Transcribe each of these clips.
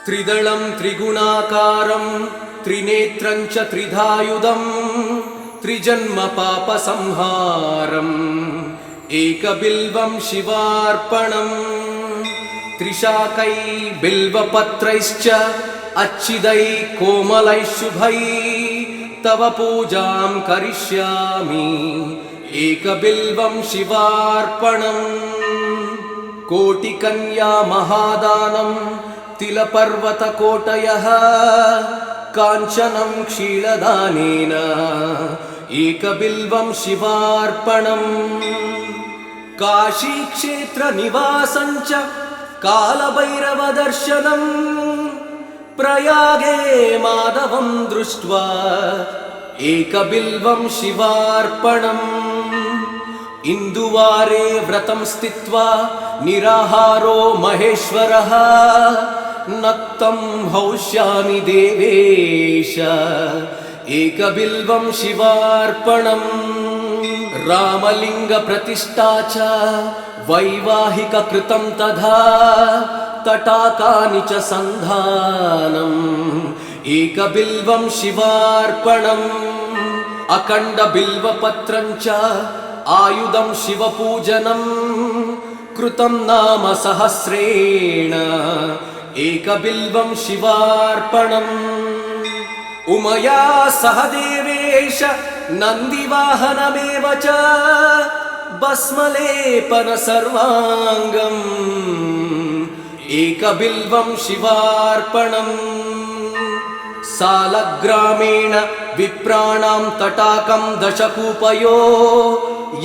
त्रिदलं त्रिगुणाकारं त्रिनेत्रं च त्रिधायुधं त्रिजन्म पापसंहारम् एकबिल्वं शिवार्पणम् त्रिशाकै बिल्वपत्रैश्च अच्छिदै कोमलै शुभै तव पूजां करिष्यामि एकबिल्वं शिवार्पणम् कोटिकन्या महादानं तिलपर्वतकोटयः काञ्चनं क्षीरदानेन एकबिल्वं शिवार्पणम् काशीक्षेत्रनिवासं च कालभैरवदर्शनम् प्रयागे माधवं दृष्ट्वा एकबिल्वं शिवार्पणम् इन्दुवारे व्रतं स्थित्वा निराहारो महेश्वरः नक्तं हौष्यामि देवेश एकबिल्वं शिवार्पणम् रामलिङ्गप्रतिष्ठा च वैवाहिककृतं तथा तटाकानि च सन्धानम् एकबिल्वं शिवार्पणम् अखण्डबिल्वपत्रं च आयुधं शिवपूजनं कृतं नाम सहस्रेण एकबिल्वं शिवार्पणम् उमया सह देवेश नन्दिवाहनमेव च भस्मलेपन सर्वाङ्गम् एकबिल्वं शिवार्पणम् सालग्रामेण विप्राणां तटाकं दशकूपयो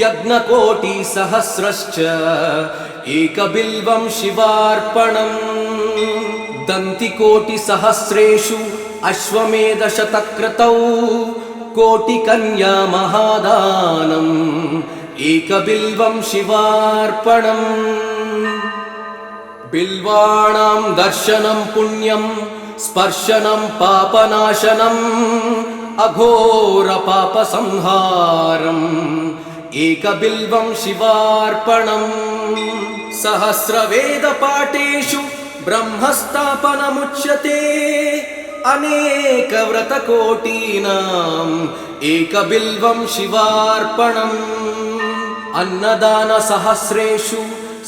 यज्ञकोटिसहस्रश्च एकबिल्वं शिवार्पणम् दन्तिकोटिसहस्रेषु अश्वमेधशतक्रतौ कोटिकन्या महादानम् एकबिल्वं शिवार्पणम् बिल्वाणां दर्शनं पुण्यं स्पर्शनं पापनाशनम् अघोरपापसंहारम् एकबिल्वं शिवार्पणम् सहस्रवेदपाठेषु ब्रह्मस्थापनमुच्यते अनेकव्रतकोटीनाम् एकबिल्वं शिवार्पणम् अन्नदानसहस्रेषु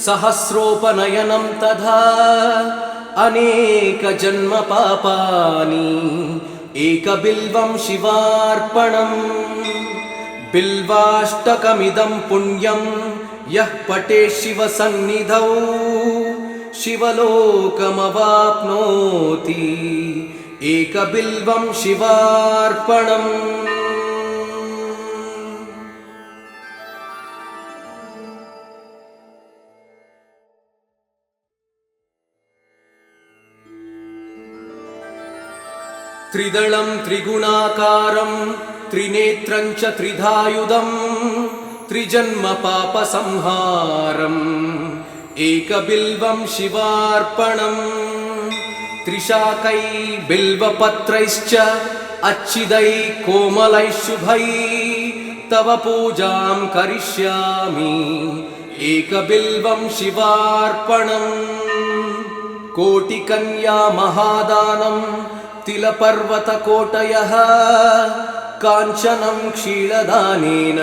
सहस्रोपनयनं तथा अनेकजन्मपापानि एकबिल्वं शिवार्पणम् बिल्वाष्टकमिदं पुण्यं यः पठेत् शिवसन्निधौ शिवलोकमवाप्नोति एकबिल्वं शिवार्पणम् त्रिदलं त्रिगुणाकारं त्रिनेत्रं च त्रिधायुधं त्रिजन्म पापसंहारम् एकबिल्वं शिवार्पणम् त्रिशाकै बिल्वपत्रैश्च अच्छिदै कोमलै शुभै तव पूजां करिष्यामि एकबिल्वं शिवार्पणम् कोटिकन्या महादानं तिलपर्वतकोटयः काञ्चनं क्षीरदानेन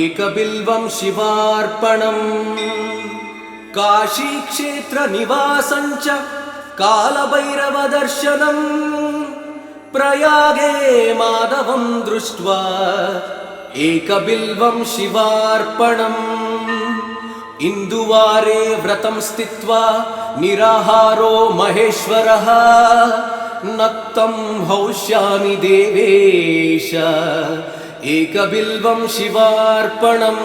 एकबिल्वं शिवार्पणम् काशीक्षेत्रनिवासं च कालभैरवदर्शनम् प्रयागे माधवं दृष्ट्वा एकबिल्वं शिवार्पणम् इन्दुवारे व्रतं स्थित्वा निराहारो महेश्वरः नक्तं हौष्यामि देवेश एकबिल्वं शिवार्पणम्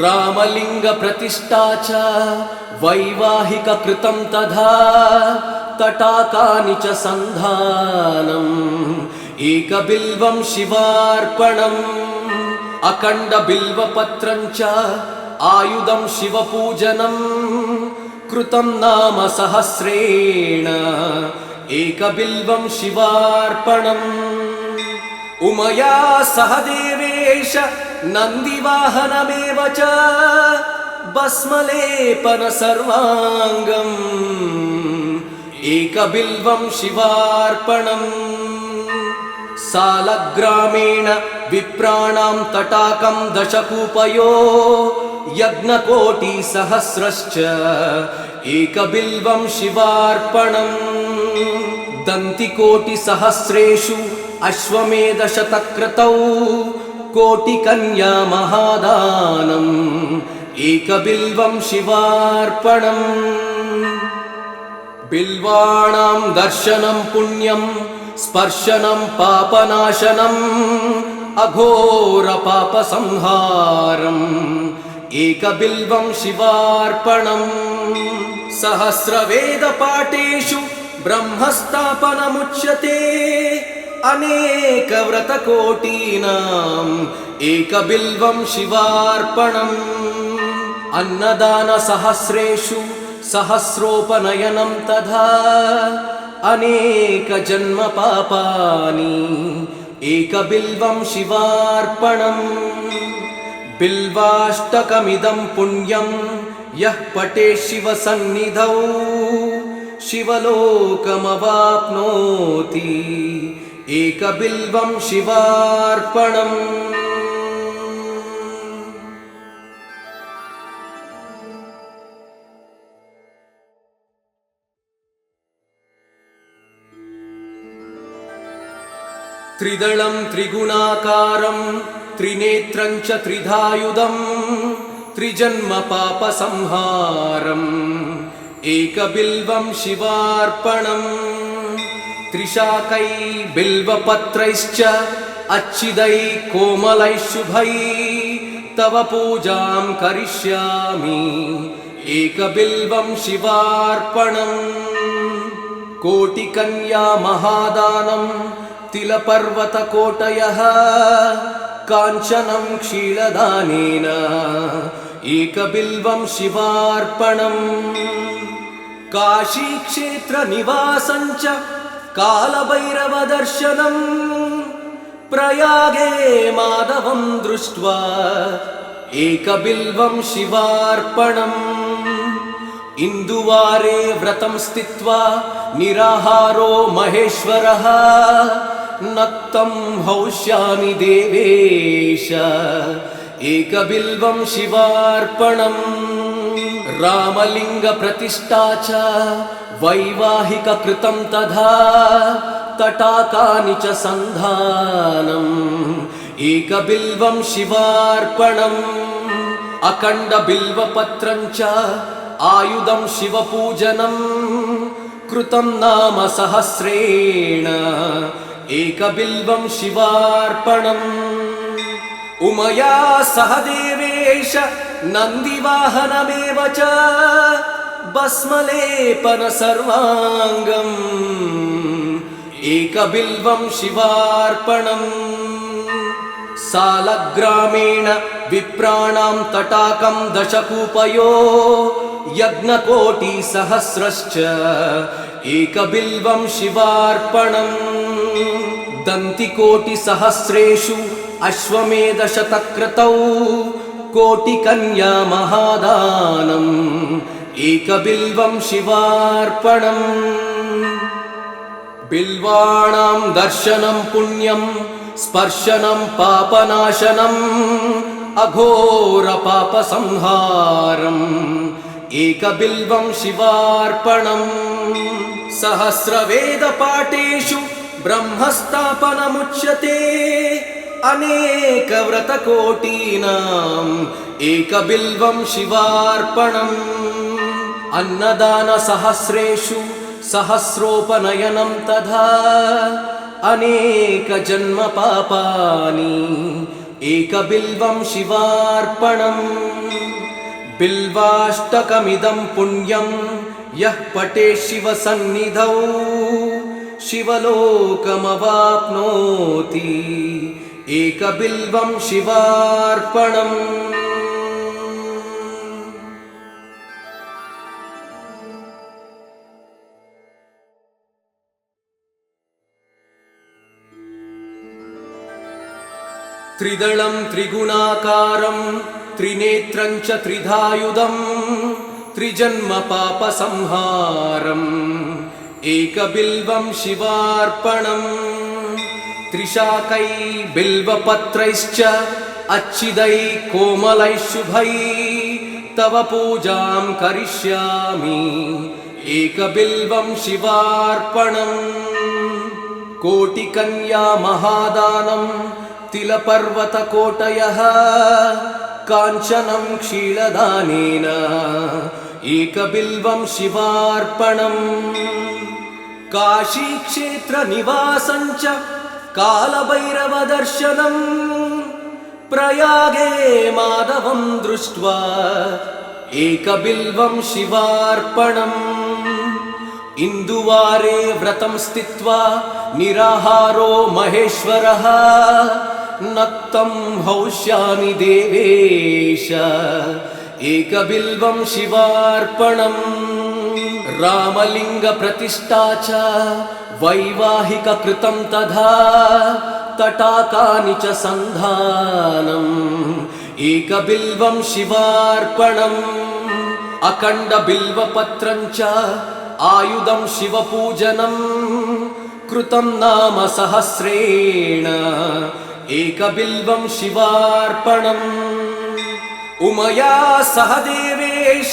रामलिङ्गप्रतिष्ठा च वैवाहिककृतं तथा तटाकानि च सन्धानम् एकबिल्वं शिवार्पणम् अखण्डबिल्वपत्रं च आयुधं शिवपूजनं कृतं नाम सहस्रेण एकबिल्वं शिवार्पणम् उमया सह देवेश नन्दिवाहनमेव च भस्मलेपन सर्वाङ्गम् एकबिल्वं शिवार्पणम् सालग्रामेण विप्राणां तटाकं दशकूपयो यज्ञकोटिसहस्रश्च एकबिल्वं शिवार्पणम् दन्तिकोटिसहस्रेषु अश्वमेधशतक्रतौ कोटिकन्या महादानम् एकबिल्वं शिवार्पणम् बिल्वाणां दर्शनं पुण्यं स्पर्शनं पापनाशनम् अघोरपापसंहारम् एकबिल्वं शिवार्पणम् सहस्रवेदपाठेषु ब्रह्मस्थापनमुच्यते अनेकव्रतकोटीनाम् एकबिल्वं शिवार्पणम् अन्नदानसहस्रेषु सहस्रोपनयनं तथा अनेकजन्मपापानि एकबिल्वं शिवार्पणम् बिल्वाष्टकमिदं पुण्यं यः पठेत् शिवसन्निधौ शिवलोकमवाप्नोति एकबिल्वं शिवार्पणम् त्रिदलं त्रिगुणाकारं त्रिनेत्रं च त्रिधायुधं त्रिजन्मपापसंहारम् एकबिल्वं शिवार्पणम् त्रिशाकै बिल्वपत्रैश्च अच्छिदै कोमलैः शुभै तव पूजां करिष्यामि एकबिल्वं शिवार्पणम् कोटिकन्या महादानं तिलपर्वतकोटयः काञ्चनं क्षीरदानेन एकबिल्वं शिवार्पणम् काशीक्षेत्रनिवासं च कालभैरवदर्शनम् प्रयागे माधवं दृष्ट्वा एकबिल्वं शिवार्पणम् इन्दुवारे व्रतं स्थित्वा निराहारो महेश्वरः नक्तं हौष्यामि देवेश एकबिल्वं शिवार्पणम् रामलिङ्गप्रतिष्ठा च वैवाहिककृतं तथा तटाकानि च सन्धानम् एकबिल्वं शिवार्पणम् अखण्डबिल्वपत्रं च आयुधं शिवपूजनं कृतं नाम सहस्रेण एकबिल्वं शिवार्पणम् उमया सह देवेश नन्दिवाहनमेव च भस्मलेपन सर्वाङ्गम् एकबिल्वं शिवार्पणम् सालग्रामेण विप्राणां तटाकं दशकूपयो यज्ञकोटिसहस्रश्च एकबिल्वं शिवार्पणम् दन्तिकोटिसहस्रेषु अश्वमेधशतक्रतौ कोटिकन्या महादानम् एकबिल्वं शिवार्पणम् बिल्वाणां दर्शनं पुण्यं स्पर्शनं पापनाशनम् अघोरपापसंहारम् एकबिल्वं शिवार्पणम् सहस्रवेदपाठेषु ब्रह्मस्थापनमुच्यते अनेकव्रतकोटीनाम् एकबिल्वं शिवार्पणम् अन्नदानसहस्रेषु सहस्रोपनयनं तथा अनेकजन्मपापानि एकबिल्वं शिवार्पणम् बिल्वाष्टकमिदं पुण्यं यः पठेत् शिवसन्निधौ शिवलोकमवाप्नोति एकबिल्वं शिवार्पणम् त्रिदलं त्रिगुणाकारं त्रिनेत्रं च त्रिधायुधं त्रिजन्मपापसंहारम् एकबिल्वं शिवार्पणम् त्रिशाकै बिल्वपत्रैश्च अच्छिदै कोमलैः शुभै तव पूजां करिष्यामि एकबिल्वं शिवार्पणम् कोटिकन्या महादानं तिलपर्वतकोटयः काञ्चनं क्षीरदानेन एकबिल्वं शिवार्पणम् काशीक्षेत्रनिवासञ्च कालभैरवदर्शनम् प्रयागे माधवं दृष्ट्वा एकबिल्वं शिवार्पणम् इन्दुवारे व्रतं स्थित्वा निराहारो महेश्वरः नक्तं हौष्यामि देवेश एकबिल्वं शिवार्पणम् रामलिङ्गप्रतिष्ठा च वैवाहिककृतं तथा तटाकानि च सन्धानम् एकबिल्वं शिवार्पणम् अखण्डबिल्वपत्रं च आयुधं शिवपूजनं कृतं नाम सहस्रेण एकबिल्वं शिवार्पणम् उमया सह देवेश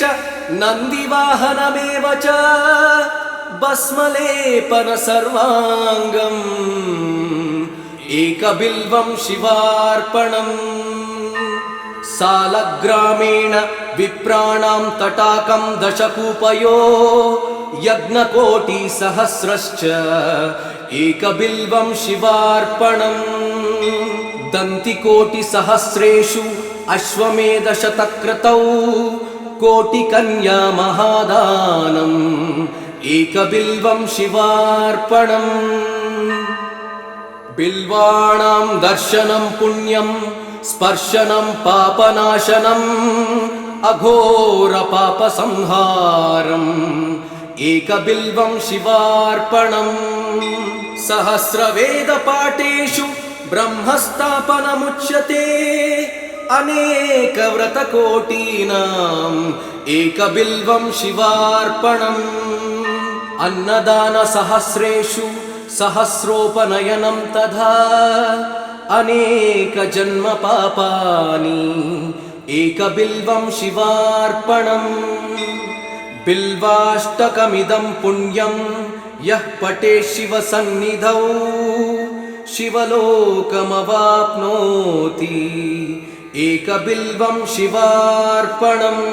नन्दिवाहनमेव च भस्मलेपन सर्वाङ्गम् एकबिल्वं शिवार्पणम् सालग्रामेण विप्राणां तटाकं दशकूपयो यज्ञकोटिसहस्रश्च एकबिल्वं शिवार्पणम् दन्तिकोटिसहस्रेषु अश्वमेधशतक्रतौ कोटिकन्या महादानम् एकबिल्वं शिवार्पणम् बिल्वाणां दर्शनं पुण्यं स्पर्शनं पापनाशनम् अघोरपापसंहारम् एकबिल्वं शिवार्पणम् सहस्रवेदपाठेषु ब्रह्मस्थापनमुच्यते अनेकव्रतकोटीनाम् एकबिल्वं शिवार्पणम् अन्नदानसहस्रेषु सहस्रोपनयनं तथा अनेकजन्मपापानि एकबिल्वं शिवार्पणम् बिल्वाष्टकमिदं पुण्यं यः पठेत् शिवसन्निधौ शिवलोकमवाप्नोति एकबिल्वं शिवार्पणम्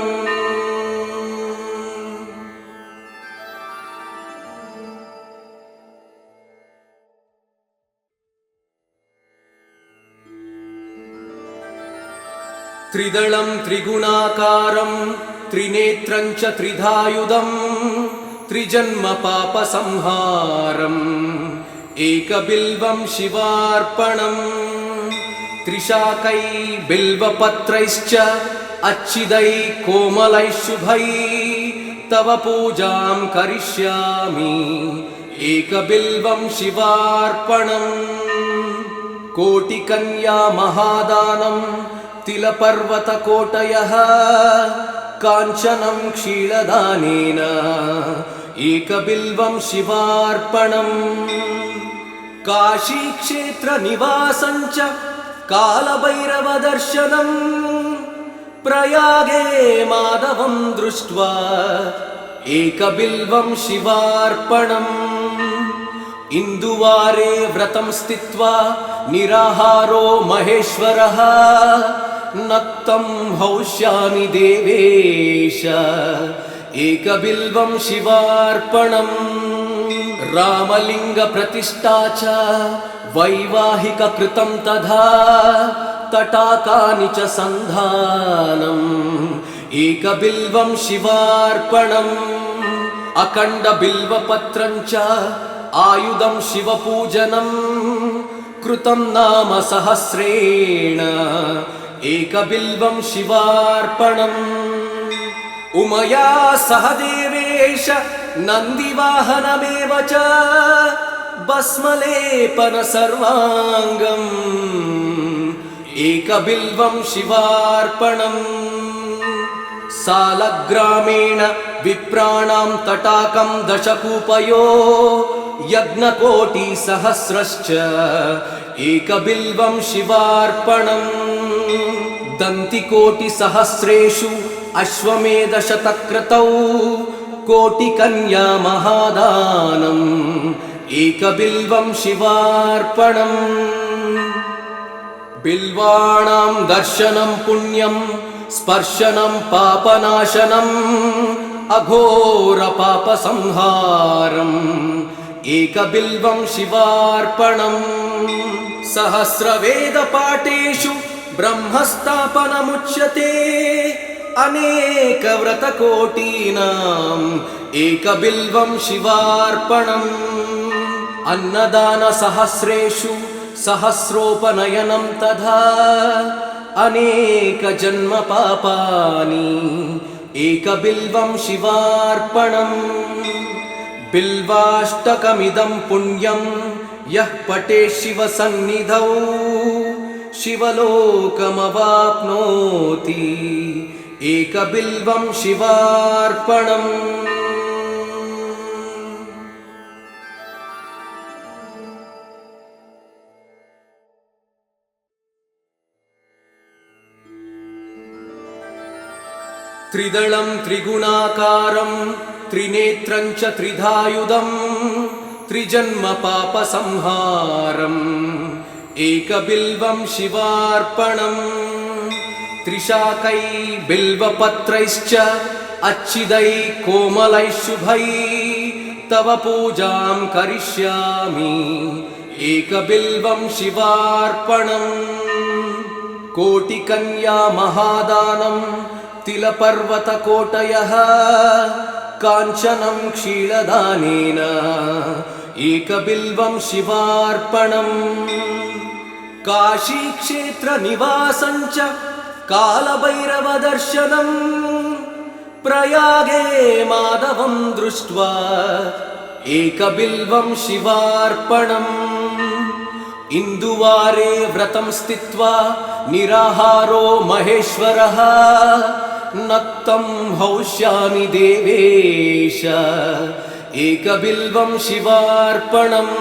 त्रिदलं त्रिगुणाकारं त्रिनेत्रं च त्रिधायुधं त्रिजन्मपापसंहारम् एकबिल्वं शिवार्पणम् त्रिशाकै बिल्वपत्रैश्च अच्छिदै कोमलैः शुभै तव पूजां करिष्यामि एकबिल्वं शिवार्पणम् कोटिकन्या महादानं तिलपर्वतकोटयः काञ्चनं क्षीरदानेन एकबिल्वं शिवार्पणम् काशीक्षेत्रनिवासञ्च कालभैरवदर्शनम् प्रयागे माधवं दृष्ट्वा एकबिल्वं शिवार्पणम् इन्दुवारे व्रतं स्थित्वा निराहारो महेश्वरः नक्तं हौष्यामि देवेश एकबिल्वं शिवार्पणम् रामलिङ्गप्रतिष्ठा च वैवाहिककृतं तथा तटाकानि च सन्धानम् एकबिल्वं शिवार्पणम् अखण्डबिल्वपत्रं च आयुधं शिवपूजनं कृतं नाम सहस्रेण एकबिल्वं शिवार्पणम् उमया सह देवेश नन्दिवाहनमेव च भस्मलेपन सर्वाङ्गम् एकबिल्वं शिवार्पणम् सालग्रामेण विप्राणां तटाकं दशकूपयो यज्ञकोटिसहस्रश्च एकबिल्वं शिवार्पणम् दन्तिकोटिसहस्रेषु अश्वमेधशतक्रतौ कोटिकन्या महादानम् एकबिल्वं शिवार्पणम् बिल्वाणां दर्शनं पुण्यं स्पर्शनं पापनाशनम् अघोरपापसंहारम् एकबिल्वं शिवार्पणम् सहस्रवेदपाठेषु ब्रह्मस्थापनमुच्यते अनेकव्रतकोटीनाम् एकबिल्वं शिवार्पणम् अन्नदानसहस्रेषु सहस्रोपनयनं तथा अनेकजन्मपापानि एकबिल्वं शिवार्पणम् बिल्वाष्टकमिदं पुण्यं यः पठेत् शिवसन्निधौ शिवलोकमवाप्नोति एकबिल्वं शिवार्पणम् त्रिदलं त्रिगुणाकारं त्रिनेत्रं च त्रिधायुधं त्रिजन्मपापसंहारम् एकबिल्वं शिवार्पणम् त्रिशाकै बिल्वपत्रैश्च अच्छिदै कोमलैः शुभै तव पूजां करिष्यामि एकबिल्वं शिवार्पणम् कोटिकन्या महादानं तिलपर्वतकोटयः काञ्चनं क्षीरदानेन एकबिल्वं शिवार्पणम् काशीक्षेत्रनिवासं च कालभैरवदर्शनम् प्रयागे माधवं दृष्ट्वा एकबिल्वं शिवार्पणम् इन्दुवारे व्रतं स्थित्वा निराहारो महेश्वरः नक्तं हौष्यामि देवेश एकबिल्वं शिवार्पणम्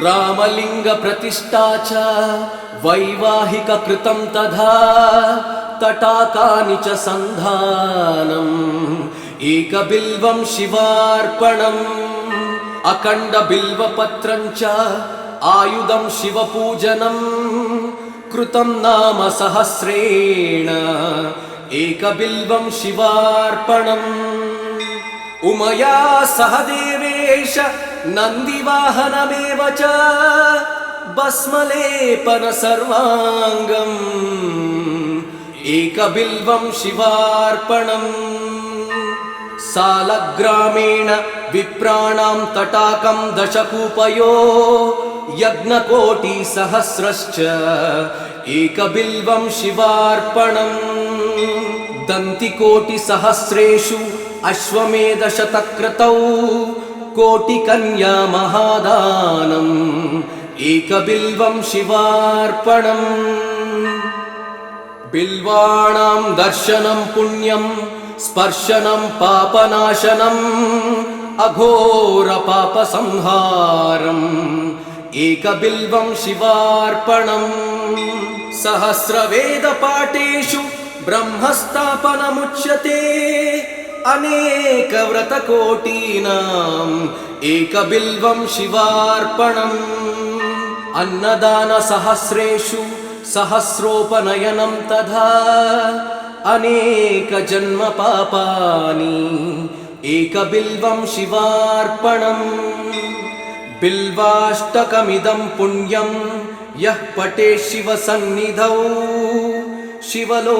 रामलिङ्गप्रतिष्ठा च वैवाहिककृतं तथा तटाकानि च सन्धानम् एकबिल्वं शिवार्पणम् अखण्डबिल्वपत्रं च आयुधं शिवपूजनं कृतं नाम सहस्रेण एकबिल्वं शिवार्पणम् उमया सह देवेश नन्दिवाहनमेव च भस्मलेपन सर्वाङ्गम् एकबिल्वं शिवार्पणम् सालग्रामेण विप्राणां तटाकं दशकूपयो यज्ञकोटिसहस्रश्च एकबिल्वं शिवार्पणम् दन्तिकोटिसहस्रेषु अश्वमेधशतक्रतौ कोटिकन्या महादानम् एकबिल्वं शिवार्पणम् बिल्वाणां दर्शनं पुण्यं स्पर्शनं पापनाशनम् अघोरपापसंहारम् एकबिल्वं शिवार्पणम् सहस्रवेदपाठेषु ब्रह्मस्थापनमुच्यते अनेकव्रतकोटीनाम् एकबिल्वं शिवार्पणम् अन्नदानसहस्रेषु सहस्रोपनयनं तथा अनेकजन्मपापानि एकबिल्वं शिवार्पणम् बिल्वाष्टकमिदं पुण्यं यः पठेत् शिवसन्निधौ शिवलोकमवाप्नोति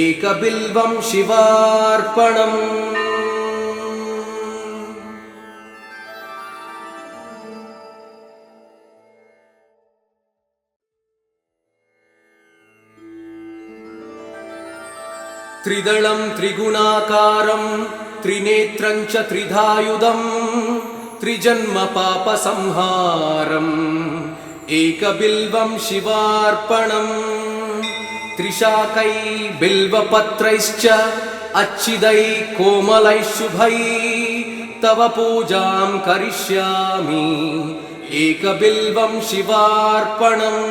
एकबिल्वं शिवार्पणम् त्रिदलं त्रिगुणाकारं त्रिनेत्रं च त्रिधायुधं त्रिजन्मपापसंहारम् एकबिल्वं शिवार्पणम् त्रिशाकै बिल्वपत्रैश्च अच्छिदै कोमलै शुभै तव पूजां करिष्यामि एकबिल्वं शिवार्पणम्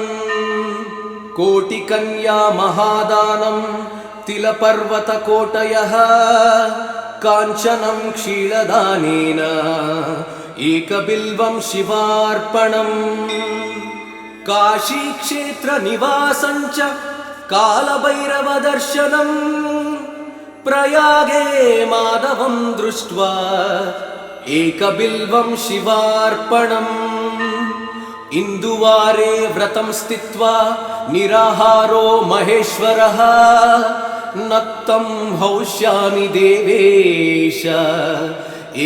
कोटिकन्या महादानं तिलपर्वतकोटयः काञ्चनं क्षीरदानेन एकबिल्वं शिवार्पणम् काशीक्षेत्रनिवासं च कालभैरवदर्शनम् प्रयागे माधवं दृष्ट्वा एकबिल्वं शिवार्पणम् इन्दुवारे व्रतं स्थित्वा निराहारो महेश्वरः नक्तं हौष्यामि देवेश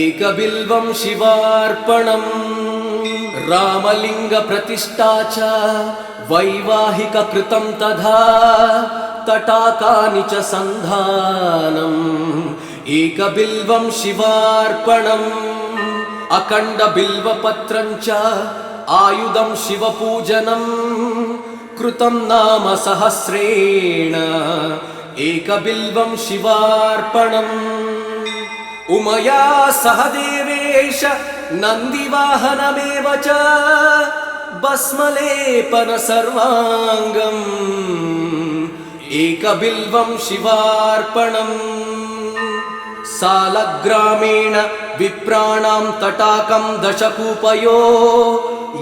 एकबिल्वं शिवार्पणम् रामलिङ्गप्रतिष्ठा च वैवाहिककृतं तथा तटाकानि च सन्धानम् एकबिल्वं शिवार्पणम् अखण्डबिल्वपत्रं च आयुधं शिवपूजनं कृतं नाम सहस्रेण एकबिल्वं शिवार्पणम् उमया सह देवेश नन्दिवाहनमेव च भस्मलेपन सर्वाङ्गम् एकबिल्वं शिवार्पणम् सालग्रामेण विप्राणां तटाकं दशकूपयो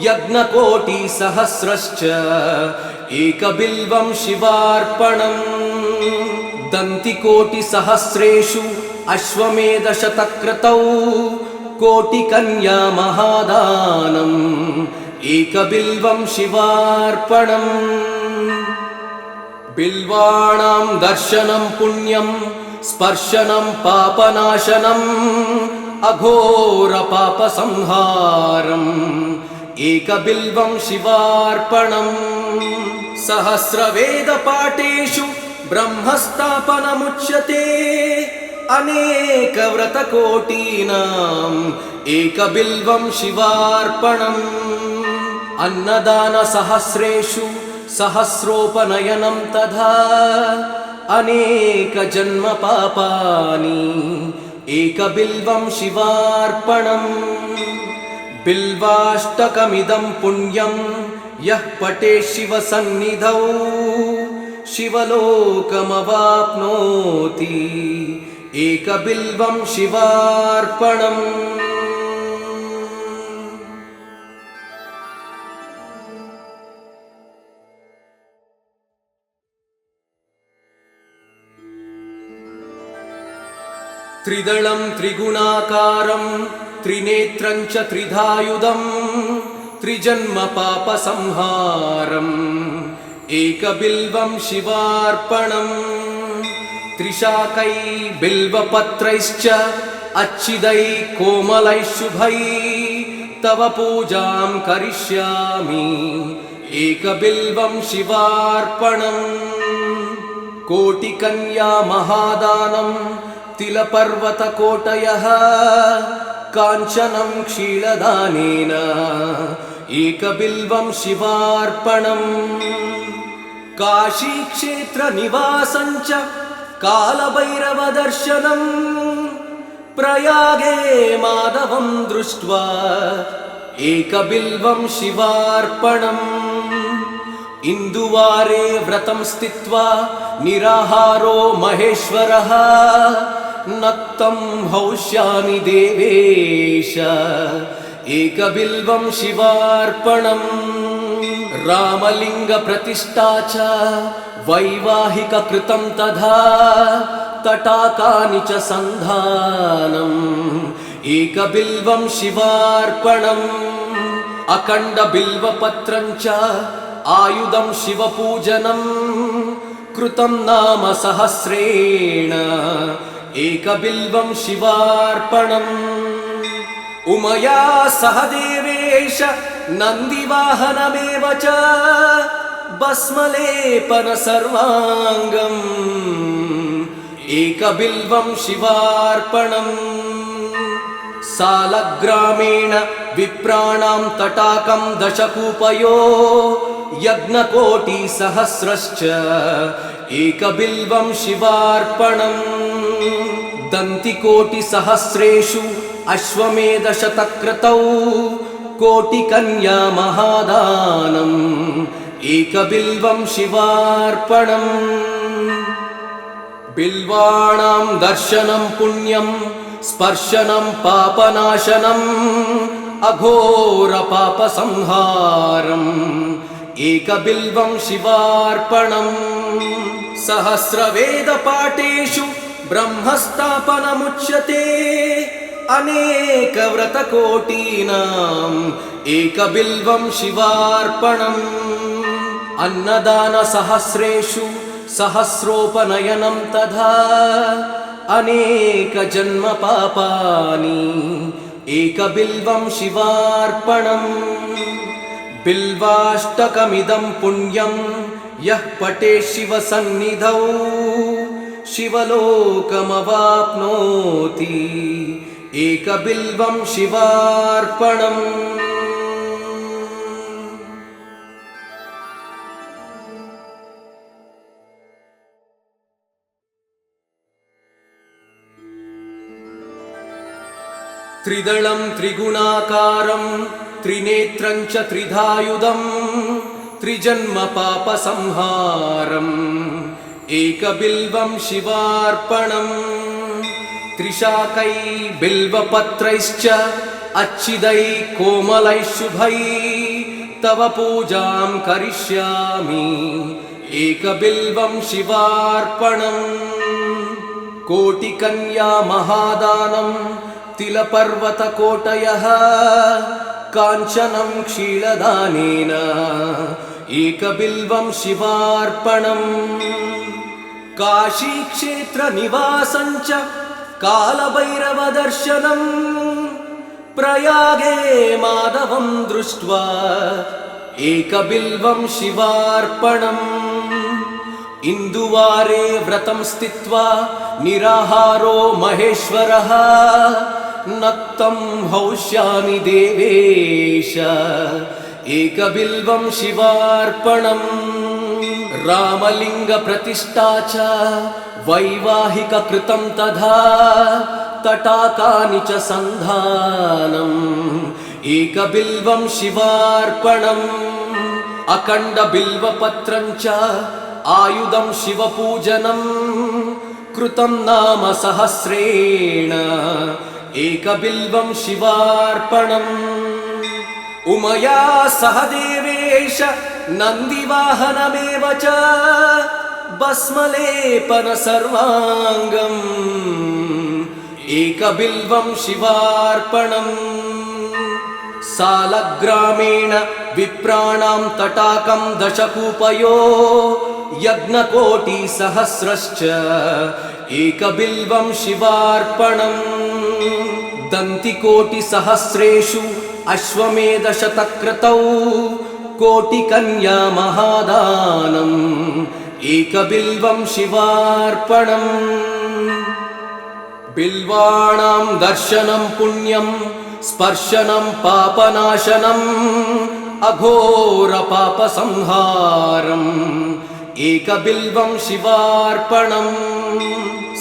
यज्ञकोटिसहस्रश्च एकबिल्वं शिवार्पणम् दन्तिकोटिसहस्रेषु अश्वमेधशतक्रतौ कोटिकन्या महादानम् एकबिल्वं शिवार्पणम् बिल्वाणां दर्शनं पुण्यं स्पर्शनं पापनाशनम् अघोरपापसंहारम् एकबिल्वं शिवार्पणम् सहस्रवेदपाठेषु ब्रह्मस्थापनमुच्यते अनेकव्रतकोटीनाम् एकबिल्वं शिवार्पणम् अन्नदानसहस्रेषु सहस्रोपनयनं तथा अनेकजन्मपापानि एकबिल्वं शिवार्पणम् बिल्वाष्टकमिदं पुण्यं यः पठेत् शिवसन्निधौ शिवलोकमवाप्नोति एकबिल्वं शिवार्पणम् त्रिदलं त्रिगुणाकारं त्रिनेत्रं च त्रिधायुधं त्रिजन्मपापसंहारम् एकबिल्वं शिवार्पणम् त्रिशाकै बिल्वपत्रैश्च अच्छिदै कोमलै शुभै तव पूजां करिष्यामि एकबिल्वं शिवार्पणम् कोटिकन्या महादानं तिलपर्वतकोटयः काञ्चनं क्षीरदानेन एकबिल्वं शिवार्पणम् काशीक्षेत्रनिवासं च कालभैरवदर्शनम् प्रयागे माधवं दृष्ट्वा एकबिल्वं शिवार्पणम् इन्दुवारे व्रतं स्थित्वा निराहारो महेश्वरः नक्तं हौष्यामि देवेश एकबिल्वं शिवार्पणम् रामलिङ्गप्रतिष्ठा च वैवाहिककृतं तथा तटाकानि च सन्धानम् एकबिल्वं शिवार्पणम् अखण्डबिल्वपत्रं च आयुधं शिवपूजनं कृतं नाम सहस्रेण एकबिल्वं शिवार्पणम् उमया सह देवेश नन्दिवाहनमेव च भस्मलेपन सर्वाङ्गम् एकबिल्वं शिवार्पणम् सालग्रामेण विप्राणां तटाकं दशकूपयो यज्ञकोटिसहस्रश्च एकबिल्वं शिवार्पणम् दन्तिकोटिसहस्रेषु अश्वमेधशतक्रतौ कोटिकन्या महादानम् एकबिल्वं शिवार्पणम् बिल्वाणां दर्शनं पुण्यं स्पर्शनं पापनाशनम् अघोरपापसंहारम् एकबिल्वं शिवार्पणम् सहस्रवेदपाठेषु ब्रह्मस्थापनमुच्यते अनेकव्रतकोटीनाम् एकबिल्वं शिवार्पणम् अन्नदानसहस्रेषु सहस्रोपनयनं तथा अनेकजन्मपापानि एकबिल्वं शिवार्पणम् बिल्वाष्टकमिदं पुण्यं यः पठेत् शिवसन्निधौ शिवलोकमवाप्नोति एकबिल्वं शिवार्पणम् त्रिदलं त्रिगुणाकारं त्रिनेत्रं च त्रिधायुधं त्रिजन्मपापसंहारम् एकबिल्वं शिवार्पणम् त्रिशाकै बिल्वपत्रैश्च अच्छिदै कोमलै शुभै तव पूजां करिष्यामि एकबिल्वं शिवार्पणम् कोटिकन्या महादानं तिलपर्वतकोटयः काञ्चनं क्षीरदानेन एकबिल्वं शिवार्पणम् काशीक्षेत्रनिवासं च कालभैरवदर्शनम् प्रयागे माधवं दृष्ट्वा एकबिल्वं शिवार्पणम् इन्दुवारे व्रतं स्थित्वा निराहारो महेश्वरः नक्तं हौष्यामि देवेश एकबिल्वं शिवार्पणम् रामलिङ्गप्रतिष्ठा च वैवाहिककृतं तथा तटाकानि च सन्धानम् एकबिल्वं शिवार्पणम् अखण्डबिल्वपत्रं च आयुधं शिवपूजनं कृतं नाम सहस्रेण एकबिल्वं शिवार्पणम् उमया सह देवेश नन्दिवाहनमेव च भस्मलेपन सर्वाङ्गम् एकबिल्वं शिवार्पणम् सालग्रामेण विप्राणां तटाकं दशकूपयो यज्ञकोटिसहस्रश्च एकबिल्वं शिवार्पणम् दन्तिकोटिसहस्रेषु अश्वमेधशतक्रतौ कोटिकन्या महादानम् एकबिल्वं शिवार्पणम् बिल्वाणां दर्शनं पुण्यं स्पर्शनं पापनाशनम् अघोरपापसंहारम् एकबिल्वं शिवार्पणम्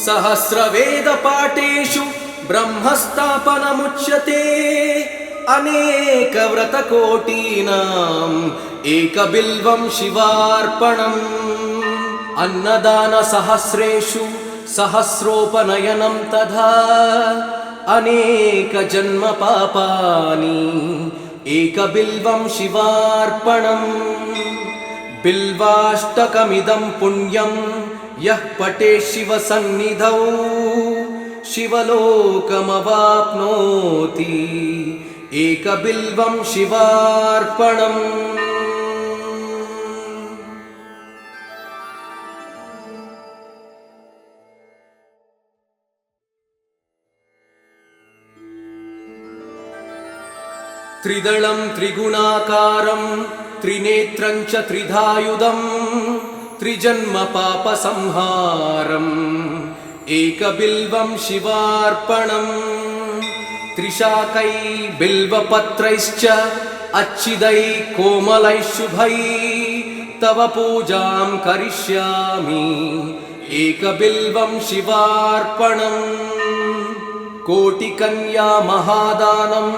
सहस्रवेदपाठेषु ब्रह्मस्थापनमुच्यते अनेकव्रतकोटीनाम् एकबिल्वं शिवार्पणम् अन्नदानसहस्रेषु सहस्रोपनयनं तथा अनेकजन्मपापानि एकबिल्वं शिवार्पणम् बिल्वाष्टकमिदं पुण्यं यः पठेत् शिवसन्निधौ शिवलोकमवाप्नोति एकबिल्वं शिवार्पणम् त्रिदलं त्रिगुणाकारं त्रिनेत्रं च त्रिधायुधं त्रिजन्मपापसंहारम् एकबिल्वं शिवार्पणम् त्रिशाकै बिल्वपत्रैश्च अच्छिदै कोमलै शुभै तव पूजां करिष्यामि एकबिल्वं शिवार्पणम् कोटिकन्या महादानं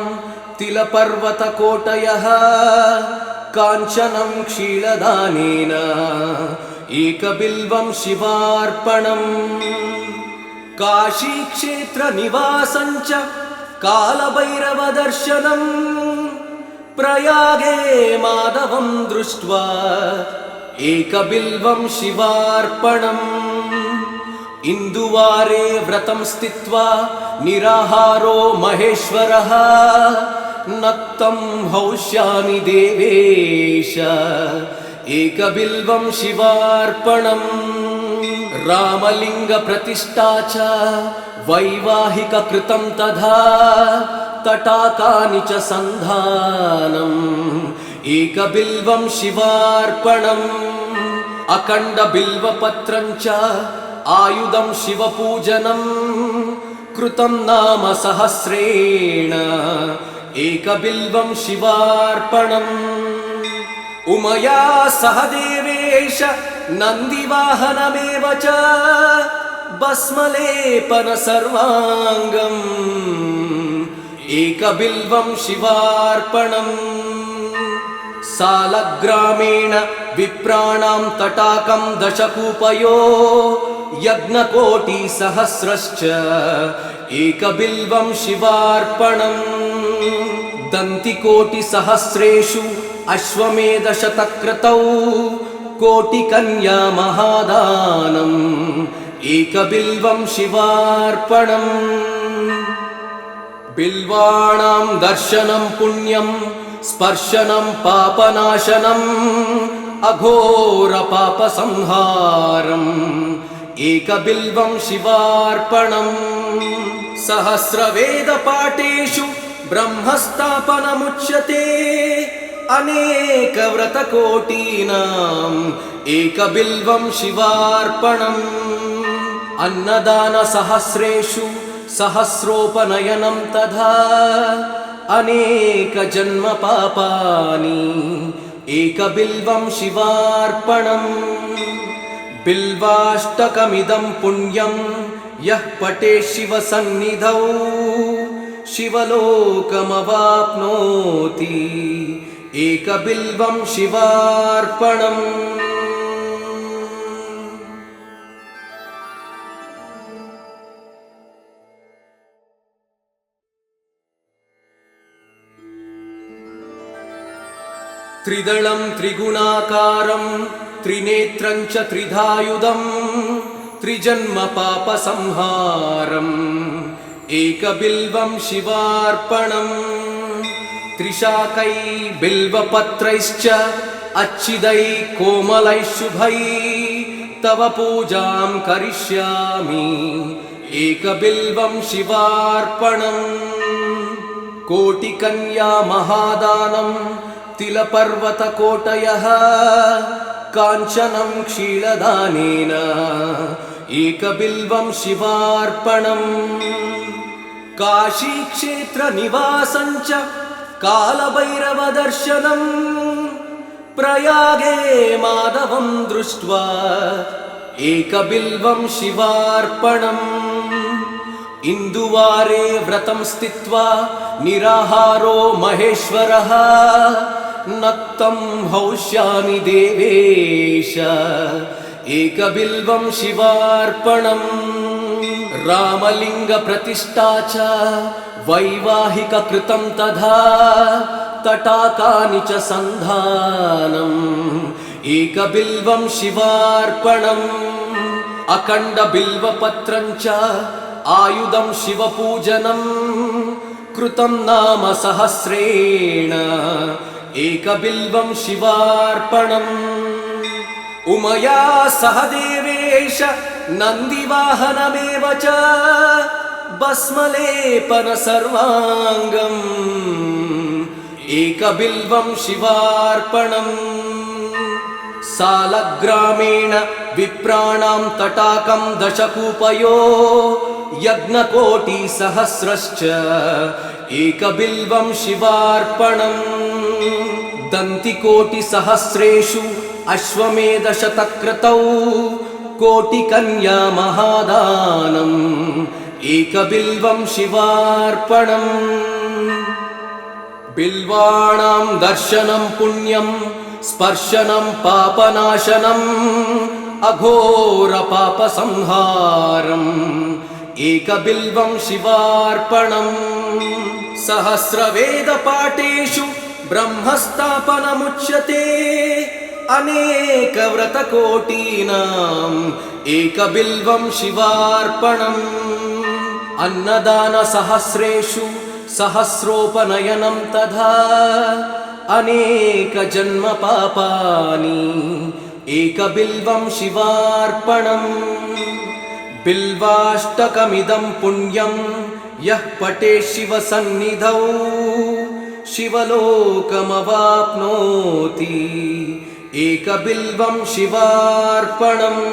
तिलपर्वतकोटयः काञ्चनं क्षीरदानेन एकबिल्वं शिवार्पणम् काशीक्षेत्रनिवासं च कालभैरवदर्शनम् प्रयागे माधवं दृष्ट्वा एकबिल्वं शिवार्पणम् इन्दुवारे व्रतं स्थित्वा निराहारो महेश्वरः नक्तं हौष्यामि देवेश एकबिल्वं शिवार्पणम् रामलिङ्गप्रतिष्ठा च वैवाहिककृतं तथा तटाकानि च सन्धानम् एकबिल्वं शिवार्पणम् अखण्डबिल्वपत्रं च आयुधं शिवपूजनं कृतं नाम सहस्रेण एकबिल्वं शिवार्पणम् उमया सह देवेश नन्दिवाहनमेव च भस्मलेपन सर्वाङ्गम् एकबिल्वं शिवार्पणम् सालग्रामेण विप्राणां तटाकं दशकूपयो यज्ञकोटिसहस्रश्च एकबिल्वं शिवार्पणम् दन्तिकोटिसहस्रेषु अश्वमेधशतक्रतौ कोटिकन्या महादानम् एकबिल्वं शिवार्पणम् बिल्वाणां दर्शनं पुण्यं स्पर्शनं पापनाशनम् अघोरपापसंहारम् एकबिल्वं शिवार्पणम् सहस्रवेदपाठेषु ब्रह्मस्थापनमुच्यते अनेकव्रतकोटीनाम् एकबिल्वं शिवार्पणम् अन्नदानसहस्रेषु सहस्रोपनयनं तथा अनेकजन्मपापानि एकबिल्वं शिवार्पणम् बिल्वाष्टकमिदं पुण्यं यः पठेत् शिवसन्निधौ शिवलोकमवाप्नोति एकबिल्वं शिवार्पणम् त्रिदलं त्रिगुणाकारं त्रिनेत्रं च त्रिधायुधं त्रिजन्मपापसंहारम् एकबिल्वं शिवार्पणम् त्रिशाकै बिल्वपत्रैश्च अच्छिदै कोमलै शुभै तव पूजां करिष्यामि एकबिल्वं शिवार्पणम् कोटिकन्या महादानं तिलपर्वतकोटयः काञ्चनं क्षीरदानेन एकबिल्वं शिवार्पणम् काशीक्षेत्रनिवासं च कालभैरवदर्शनम् प्रयागे माधवं दृष्ट्वा एकबिल्वं शिवार्पणम् इन्दुवारे व्रतं स्थित्वा निराहारो महेश्वरः नक्तं हौष्यामि देवेश एकबिल्वं शिवार्पणम् रामलिङ्गप्रतिष्ठा च वैवाहिककृतं तथा तटाकानि च सन्धानम् एकबिल्वं शिवार्पणम् अखण्डबिल्वपत्रं च आयुधं शिवपूजनं कृतं नाम सहस्रेण एकबिल्वं शिवार्पणम् उमया सह देवेश नन्दिवाहनमेव च भस्मलेपन सर्वाङ्गम् एकबिल्वं शिवार्पणम् सालग्रामेण विप्राणां तटाकं दशकूपयो यज्ञकोटिसहस्रश्च एकबिल्वं शिवार्पणम् दन्तिकोटिसहस्रेषु अश्वमेधशतक्रतौ कोटिकन्या महादानम् एकबिल्वं शिवार्पणम् बिल्वाणां दर्शनं पुण्यं स्पर्शनं पापनाशनम् अघोरपापसंहारम् एकबिल्वं शिवार्पणम् सहस्रवेदपाठेषु ब्रह्मस्थापनमुच्यते अनेकव्रतकोटीनाम् एकबिल्वं शिवार्पणम् अन्नदानसहस्रेषु सहस्रोपनयनं तथा अनेकजन्मपापानि एकबिल्वं शिवार्पणम् बिल्वाष्टकमिदं पुण्यं यः पठेत् शिवसन्निधौ शिवलोकमवाप्नोति एकबिल्वं शिवार्पणम्